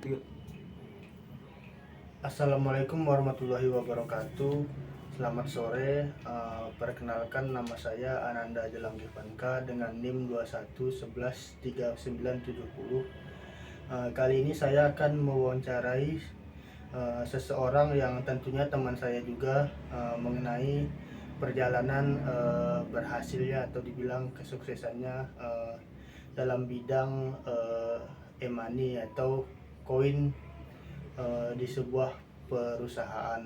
Yuk. Assalamualaikum warahmatullahi wabarakatuh. Selamat sore. Perkenalkan, nama saya Ananda Jelang Givanka dengan NIM 21113970. Kali ini saya akan mewawancarai seseorang yang tentunya teman saya juga, mengenai perjalanan berhasilnya atau dibilang kesuksesannya dalam bidang e-money atau koin di sebuah perusahaan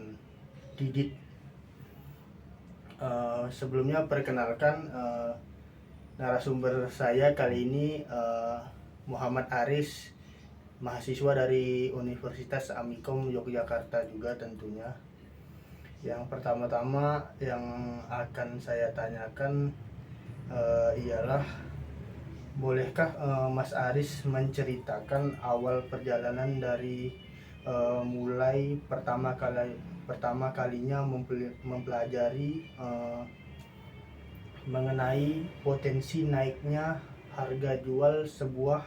Didit. Sebelumnya perkenalkan, narasumber saya kali ini Muhammad Aris, mahasiswa dari Universitas Amikom Yogyakarta juga tentunya. Yang pertama-tama yang akan saya tanyakan ialah, bolehkah Mas Aris menceritakan awal perjalanan dari mulai pertama kalinya mempelajari mengenai potensi naiknya harga jual sebuah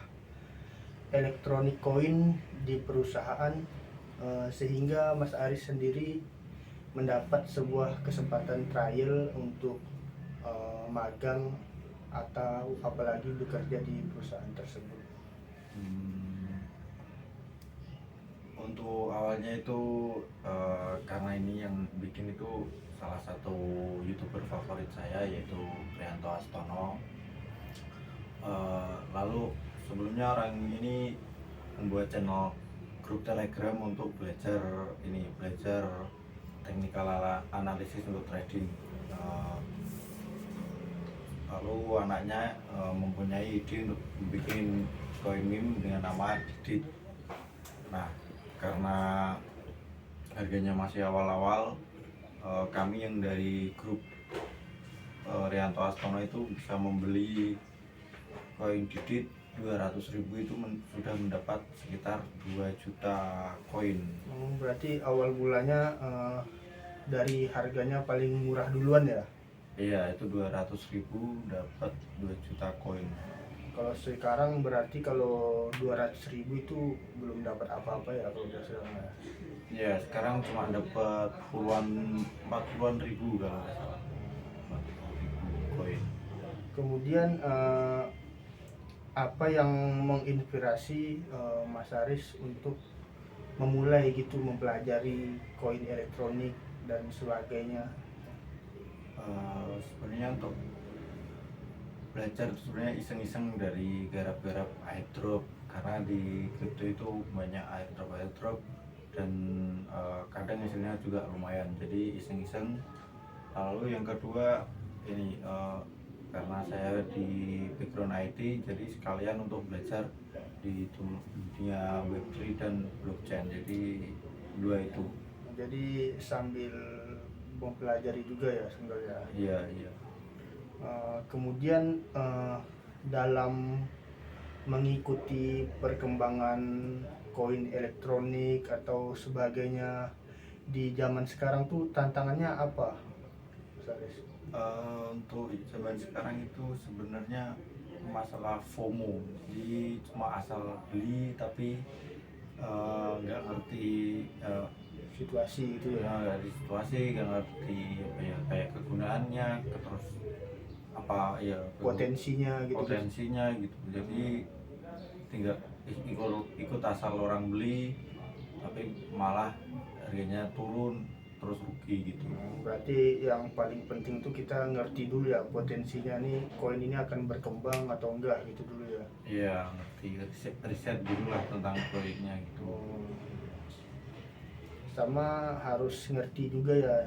elektronik koin di perusahaan, sehingga Mas Aris sendiri mendapat sebuah kesempatan trial untuk magang atau apalagi bekerja di perusahaan tersebut. Untuk awalnya itu karena ini yang bikin itu salah satu YouTuber favorit saya, yaitu Priyanto Astono. Lalu sebelumnya orang ini membuat channel grup Telegram untuk belajar technical analisis untuk trading. Lalu anaknya mempunyai ide untuk bikin koin meme dengan nama Didit. Nah, karena harganya masih awal-awal, kami yang dari grup Rianto Astono itu bisa membeli koin Didit 200.000, itu sudah mendapat sekitar 2 juta koin. Berarti awal bulannya dari harganya paling murah duluan ya? Iya, itu 200.000 dapat 2 juta koin. Kalau sekarang berarti kalau 200.000 itu belum dapat apa-apa ya kalau udah sekarang ya? Ya, sekarang cuma dapat 40-an ribu kalau nggak salah. 40.000 koin. Kemudian apa yang menginspirasi Mas Aris untuk memulai gitu mempelajari koin elektronik dan sebagainya? Sebenarnya untuk belajar itu sebenarnya iseng-iseng dari garap-garap airdrop, karena di kripto itu banyak airdrop dan kadang hasilnya juga lumayan, jadi iseng-iseng. Lalu yang kedua ini, karena saya di background IT, jadi sekalian untuk belajar di dunia Web3 dan blockchain, jadi dua itu. Jadi sambil mempelajari juga ya sebenarnya. Iya. Kemudian dalam mengikuti perkembangan koin elektronik atau sebagainya di zaman sekarang tuh tantangannya apa, Mas Aris? Untuk zaman sekarang itu sebenarnya masalah FOMO, jadi cuma asal beli tapi nggak ngerti Situasi itu ya? dari situasi, nggak ngerti apa ya, kayak kegunaannya, terus apa ya, Potensinya gitu. potensinya gitu. Jadi tinggal ikut asal orang beli, tapi malah harganya turun, terus rugi gitu. Berarti yang paling penting tuh kita ngerti dulu ya potensinya nih, koin ini akan berkembang atau enggak gitu dulu ya? Iya, ngerti, riset dulu lah tentang proyeknya gitu. Sama harus ngerti juga ya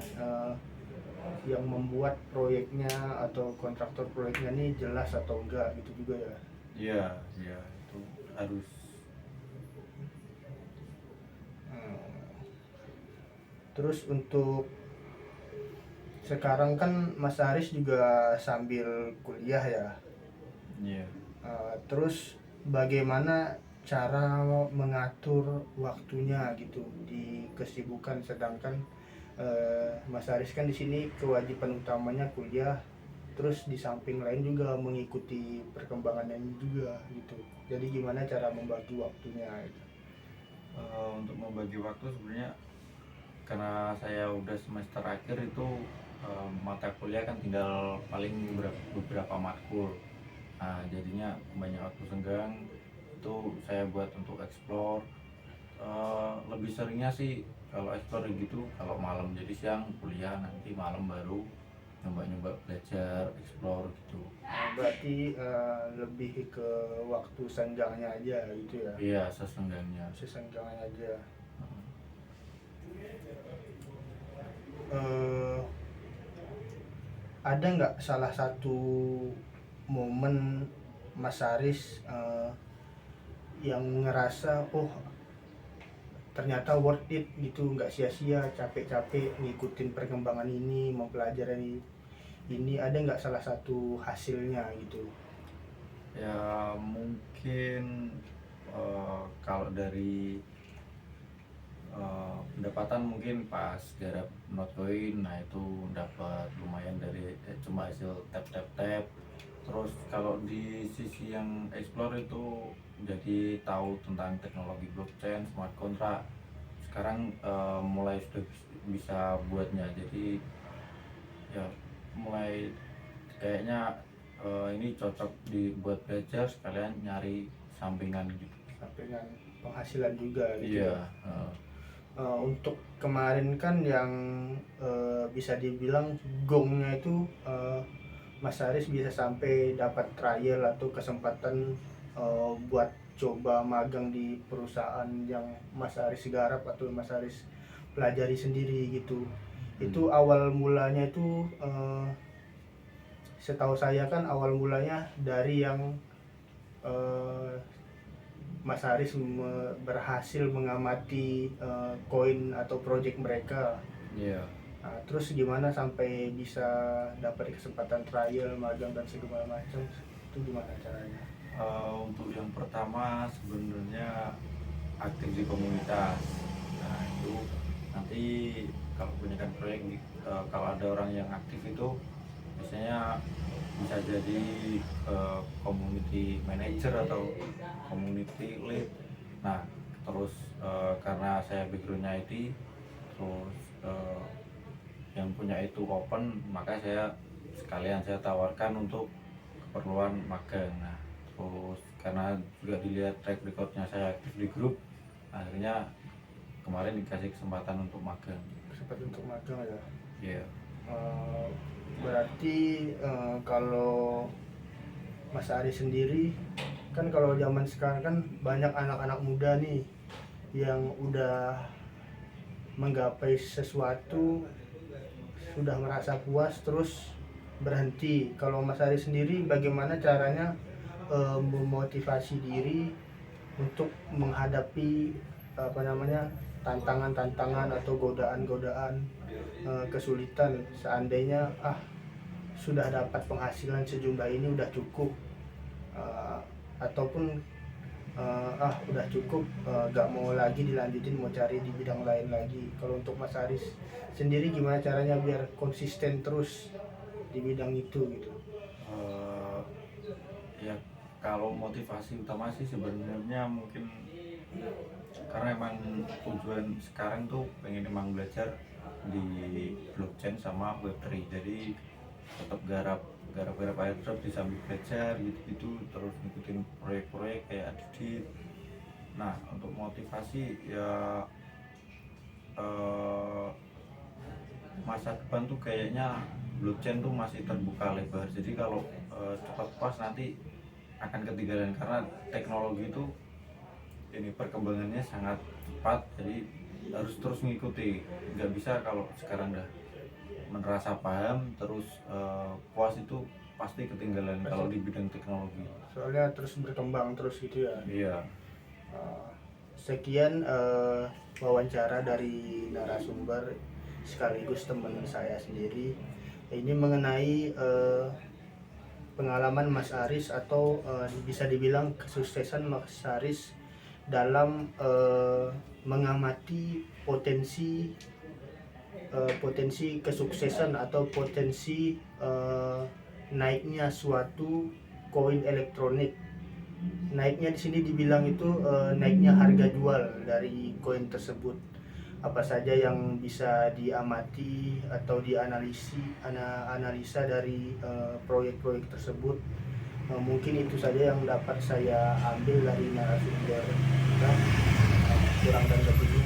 yang membuat proyeknya atau kontraktor proyeknya ini jelas atau enggak gitu juga ya? Iya, itu harus. Terus untuk sekarang kan Mas Aris juga sambil kuliah ya? Iya. Terus bagaimana cara mengatur waktunya gitu di kesibukan, sedangkan Mas Aris kan di sini kewajiban utamanya kuliah, terus di samping lain juga mengikuti perkembangannya juga gitu. Jadi gimana cara membagi waktunya gitu? bagi waktu sebenarnya karena saya udah semester akhir itu mata kuliah kan tinggal paling beberapa matkul. Nah, jadinya banyak waktu senggang itu saya buat untuk explore. Lebih seringnya sih kalau explore gitu kalau malam, jadi siang kuliah, nanti malam baru nyoba-nyoba belajar explore gitu. Berarti lebih ke waktu senggangnya aja gitu ya. Iya, sesenggangnya. Sesenggangnya aja. Eh, ada nggak salah satu momen Mas Aris yang ngerasa oh ternyata worth it gitu, nggak sia-sia capek-capek ngikutin perkembangan ini, mempelajari ini, ada nggak salah satu hasilnya gitu? Ya mungkin kalau dari pendapatan mungkin pas garap Notcoin, nah itu dapat lumayan dari cuma hasil tap. Terus kalau di sisi yang explore itu jadi tahu tentang teknologi blockchain, smart contract. Sekarang mulai sudah bisa buatnya, jadi ya mulai kayaknya ini cocok dibuat belajar sekalian nyari sampingan gitu. Sampingan penghasilan juga gitu Iya. ya. Untuk kemarin kan yang bisa dibilang gongnya itu Mas Aris bisa sampai dapat trial atau kesempatan buat coba magang di perusahaan yang Mas Aris garap atau Mas Aris pelajari sendiri gitu. Itu awal mulanya itu setahu saya kan awal mulanya dari yang eh, Mas Haris berhasil mengamati koin atau project mereka. Iya. Nah, terus gimana sampai bisa dapat kesempatan trial, magang dan segala macam? Itu gimana caranya? Untuk yang pertama sebenarnya aktif di komunitas. Nah itu nanti kalau punya kan proyek, kalau ada orang yang aktif itu biasanya bisa jadi community manager atau community lead. Nah terus karena saya backgroundnya IT, terus yang punya itu open, maka saya sekalian saya tawarkan untuk keperluan magang. Nah terus karena juga dilihat track recordnya saya aktif di grup, akhirnya kemarin dikasih kesempatan untuk magang. Kesempatan untuk magang ya. Iya. Berarti kalau Mas Ari sendiri kan kalau zaman sekarang kan banyak anak-anak muda nih yang udah menggapai sesuatu, sudah merasa puas terus berhenti. Kalau Mas Ari sendiri bagaimana caranya memotivasi diri untuk menghadapi apa namanya tantangan-tantangan atau godaan-godaan, kesulitan, seandainya sudah dapat penghasilan sejumlah ini udah cukup, ataupun udah cukup, gak mau lagi dilanjutin, mau cari di bidang lain lagi. Kalau untuk Mas Aris sendiri gimana caranya biar konsisten terus di bidang itu gitu? Ya kalau motivasi utama sih sebenarnya mungkin karena emang tujuan sekarang tuh pengen emang belajar di blockchain sama web3, jadi tetap garap airdrop di sambil belajar gitu terus ngikutin proyek-proyek kayak Adidit. Nah untuk motivasi ya masa depan tuh kayaknya blockchain tuh masih terbuka lebar, jadi kalau cepat pas nanti akan ketinggalan karena teknologi itu ini perkembangannya sangat cepat, jadi harus terus mengikuti. Nggak bisa kalau sekarang udah merasa paham terus puas, itu pasti ketinggalan kalau di bidang teknologi. Soalnya terus berkembang terus gitu ya. Iya. Sekian wawancara dari narasumber sekaligus teman saya sendiri. Ini mengenai pengalaman Mas Aris atau bisa dibilang kesuksesan Mas Aris dalam mengamati potensi kesuksesan atau potensi naiknya suatu koin elektronik naiknya di sini dibilang itu naiknya harga jual dari koin tersebut. Apa saja yang bisa diamati atau analisa dari proyek-proyek tersebut. Mungkin itu saja yang dapat saya ambil dari narasumber kita. Kurang dan lebihnya